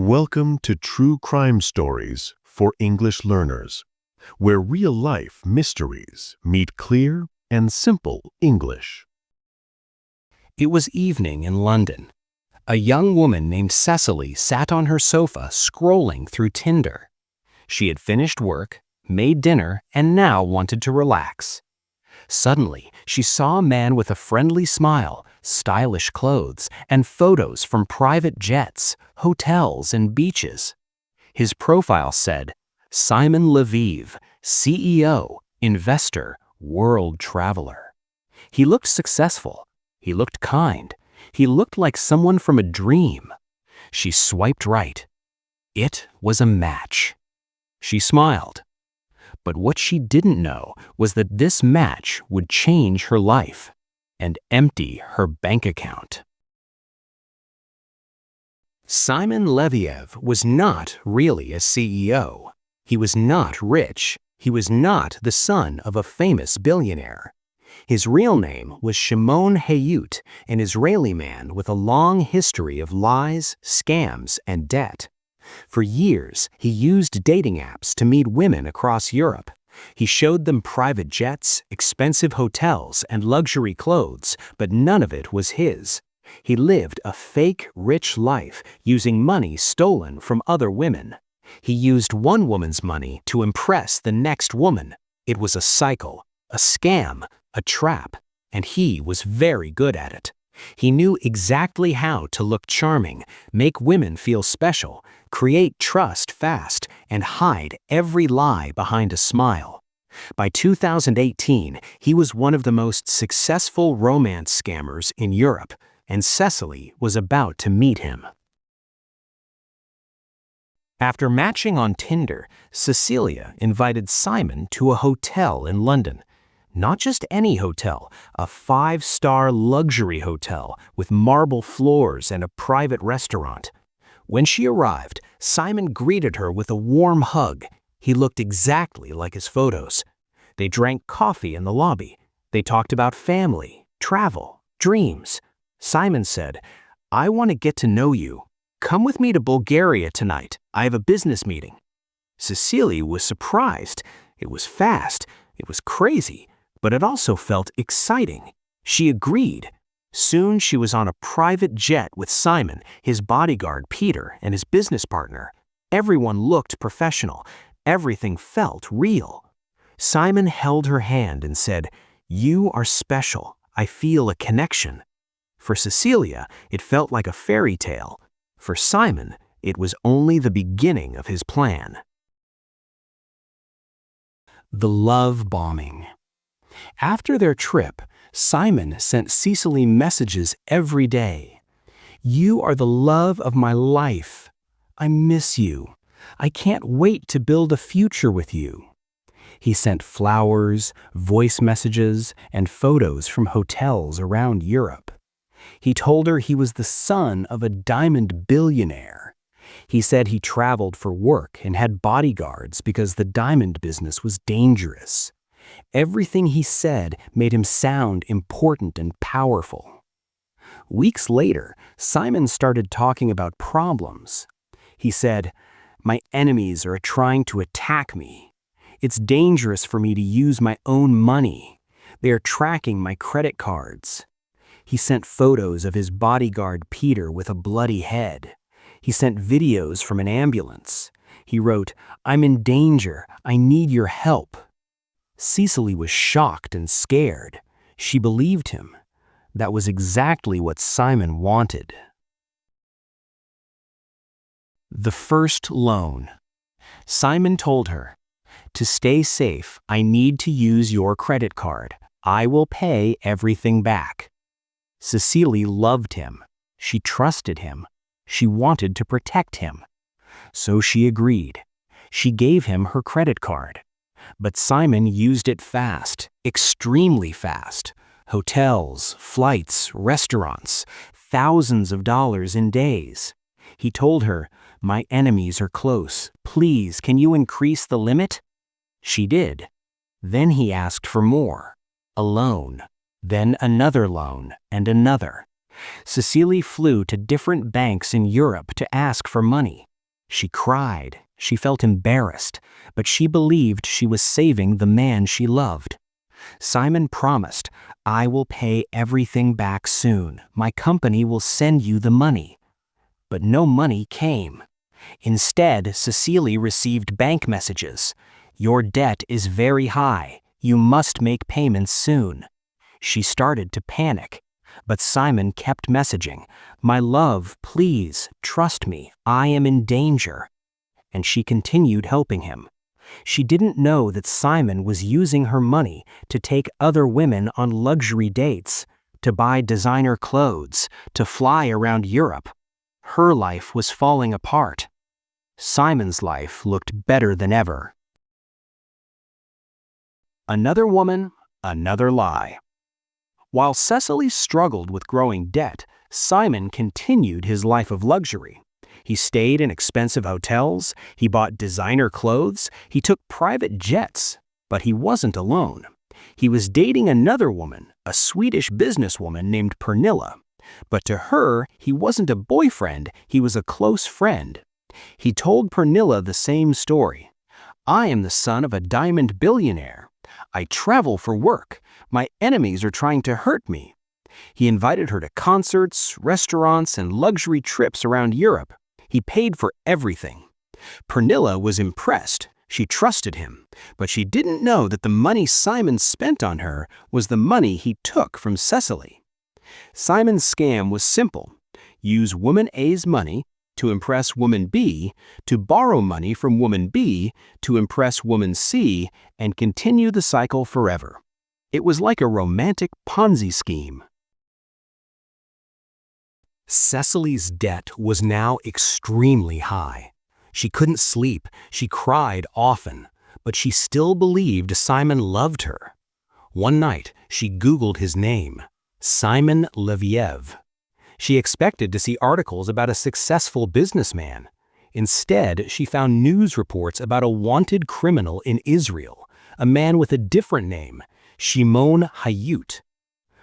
Welcome to True Crime Stories for English Learners, where real-life mysteries meet clear and simple English. It was evening in London. A young woman named Cecily sat on her sofa scrolling through Tinder. She had finished work, made dinner, and now wanted to relax. Suddenly, she saw a man with a friendly smile, stylish clothes, and photos from private jets, hotels, and beaches. His profile said, Simon Lviv, CEO, investor, world traveler. He looked successful. He looked kind. He looked like someone from a dream. She swiped right. It was a match. She smiled. But what she didn't know was that this match would change her life and empty her bank account. Simon Leviev was not really a CEO. He was not rich. He was not the son of a famous billionaire. His real name was Shimon Hayut, an Israeli man with a long history of lies, scams, and debt. For years, he used dating apps to meet women across Europe. He showed them private jets, expensive hotels, and luxury clothes, but none of it was his. He lived a fake, rich life using money stolen from other women. He used one woman's money to impress the next woman. It was a cycle, a scam, a trap, and he was very good at it. He knew exactly how to look charming, make women feel special, create trust fast, and hide every lie behind a smile. By 2018, he was one of the most successful romance scammers in Europe, and Cecily was about to meet him. After matching on Tinder, Cecilia invited Simon to a hotel in London. Not just any hotel, a 5-star luxury hotel with marble floors and a private restaurant. When she arrived, Simon greeted her with a warm hug. He looked exactly like his photos. They drank coffee in the lobby. They talked about family, travel, dreams. Simon said, "I want to get to know you. Come with me to Bulgaria tonight. I have a business meeting." Cecilia was surprised. It was fast. It was crazy. But it also felt exciting. She agreed. Soon she was on a private jet with Simon, his bodyguard Peter, and his business partner. Everyone looked professional. Everything felt real. Simon held her hand and said, "You are special. I feel a connection." For Cecilia, it felt like a fairy tale. For Simon, it was only the beginning of his plan. The love bombing. After their trip, Simon sent Cecily messages every day. "You are the love of my life. I miss you. I can't wait to build a future with you." He sent flowers, voice messages, and photos from hotels around Europe. He told her he was the son of a diamond billionaire. He said he traveled for work and had bodyguards because the diamond business was dangerous. Everything he said made him sound important and powerful. Weeks later, Simon started talking about problems. He said, "My enemies are trying to attack me. It's dangerous for me to use my own money. They are tracking my credit cards." He sent photos of his bodyguard Peter with a bloody head. He sent videos from an ambulance. He wrote, "I'm in danger. I need your help." Cecily was shocked and scared. She believed him. That was exactly what Simon wanted. The first loan. Simon told her, "To stay safe, I need to use your credit card. I will pay everything back." Cecily loved him. She trusted him. She wanted to protect him. So she agreed. She gave him her credit card. But Simon used it fast, extremely fast. Hotels, flights, restaurants, thousands of dollars in days. He told her, "My enemies are close. Please, can you increase the limit?" She did. Then he asked for more. A loan. Then another loan, and another. Cecily flew to different banks in Europe to ask for money. She cried. She felt embarrassed, but she believed she was saving the man she loved. Simon promised, "I will pay everything back soon. My company will send you the money." But no money came. Instead, Cecily received bank messages. "Your debt is very high. You must make payments soon." She started to panic, but Simon kept messaging, "My love, please, trust me, I am in danger." And she continued helping him. She didn't know that Simon was using her money to take other women on luxury dates, to buy designer clothes, to fly around Europe. Her life was falling apart. Simon's life looked better than ever. Another woman, another lie. While Cecily struggled with growing debt, Simon continued his life of luxury. He stayed in expensive hotels, he bought designer clothes, he took private jets, but he wasn't alone. He was dating another woman, a Swedish businesswoman named Pernilla. But to her, he wasn't a boyfriend, he was a close friend. He told Pernilla the same story. "I am the son of a diamond billionaire. I travel for work. My enemies are trying to hurt me." He invited her to concerts, restaurants, and luxury trips around Europe. He paid for everything. Pernilla was impressed. She trusted him, but she didn't know that the money Simon spent on her was the money he took from Cecily. Simon's scam was simple. Use woman A's money to impress woman B, to borrow money from woman B to impress woman C, and continue the cycle forever. It was like a romantic Ponzi scheme. Cecily's debt was now extremely high. She couldn't sleep, she cried often, but she still believed Simon loved her. One night, she Googled his name, Simon Leviev. She expected to see articles about a successful businessman. Instead, she found news reports about a wanted criminal in Israel, a man with a different name, Shimon Hayut.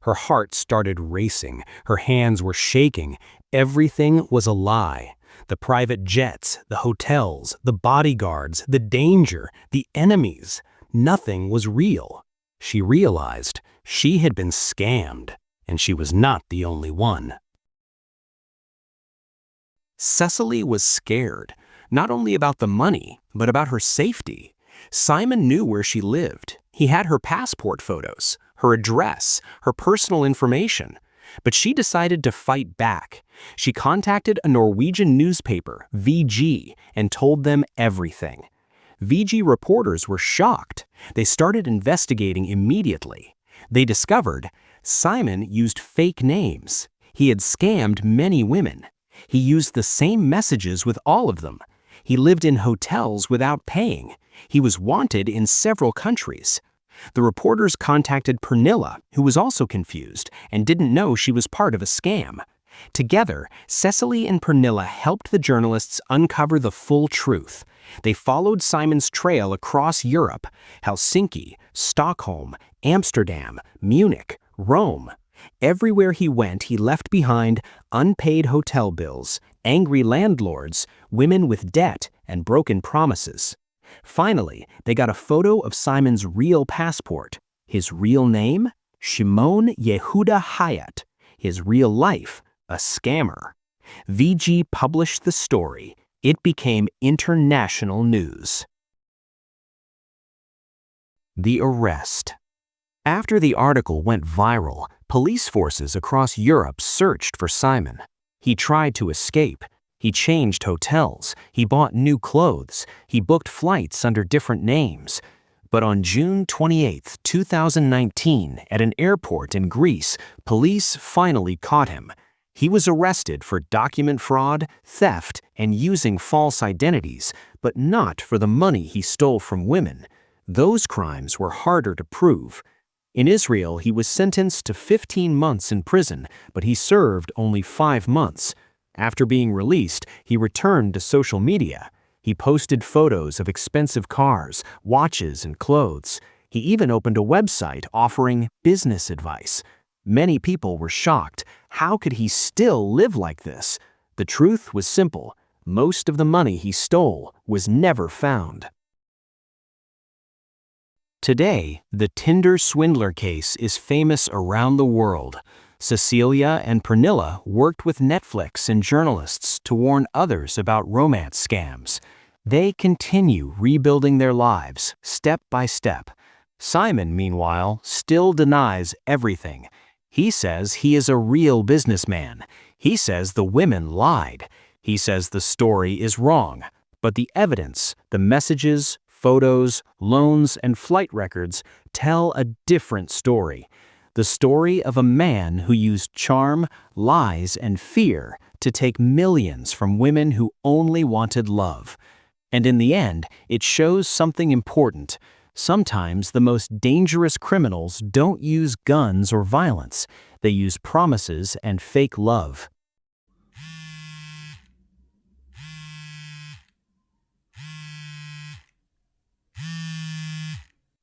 Her heart started racing, her hands were shaking. Everything was a lie. The private jets, the hotels, the bodyguards, the danger, the enemies. Nothing was real. She realized she had been scammed, and she was not the only one. Cecily was scared, not only about the money, but about her safety. Simon knew where she lived. He had her passport photos, her address, her personal information. But she decided to fight back. She contacted a Norwegian newspaper, VG, and told them everything. VG reporters were shocked. They started investigating immediately. They discovered Simon used fake names. He had scammed many women. He used the same messages with all of them. He lived in hotels without paying. He was wanted in several countries. The reporters contacted Pernilla, who was also confused and didn't know she was part of a scam. Together, Cecily and Pernilla helped the journalists uncover the full truth. They followed Simon's trail across Europe: Helsinki, Stockholm, Amsterdam, Munich, Rome. Everywhere he went, he left behind unpaid hotel bills, angry landlords, women with debt, and broken promises. Finally, they got a photo of Simon's real passport. His real name? Shimon Yehuda Hayat. His real life? A scammer. VG published the story. It became international news. The arrest. After the article went viral, police forces across Europe searched for Simon. He tried to escape. He changed hotels. He bought new clothes. He booked flights under different names. But on June 28, 2019, at an airport in Greece, police finally caught him. He was arrested for document fraud, theft, and using false identities, but not for the money he stole from women. Those crimes were harder to prove. In Israel, he was sentenced to 15 months in prison, but he served only 5 months. After being released, he returned to social media. He posted photos of expensive cars, watches, and clothes. He even opened a website offering business advice. Many people were shocked. How could he still live like this? The truth was simple. Most of the money he stole was never found. Today, the Tinder Swindler case is famous around the world. Cecilia and Pernilla worked with Netflix and journalists to warn others about romance scams. They continue rebuilding their lives, step by step. Simon, meanwhile, still denies everything. He says he is a real businessman. He says the women lied. He says the story is wrong. But the evidence, the messages, photos, loans, and flight records tell a different story. The story of a man who used charm, lies, and fear to take millions from women who only wanted love. And in the end, it shows something important. Sometimes the most dangerous criminals don't use guns or violence. They use promises and fake love.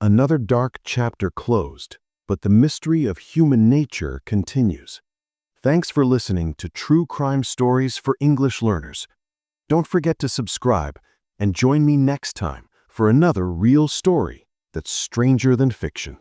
Another dark chapter closed, but the mystery of human nature continues. Thanks for listening to True Crime Stories for English Learners. Don't forget to subscribe and join me next time for another real story that's stranger than fiction.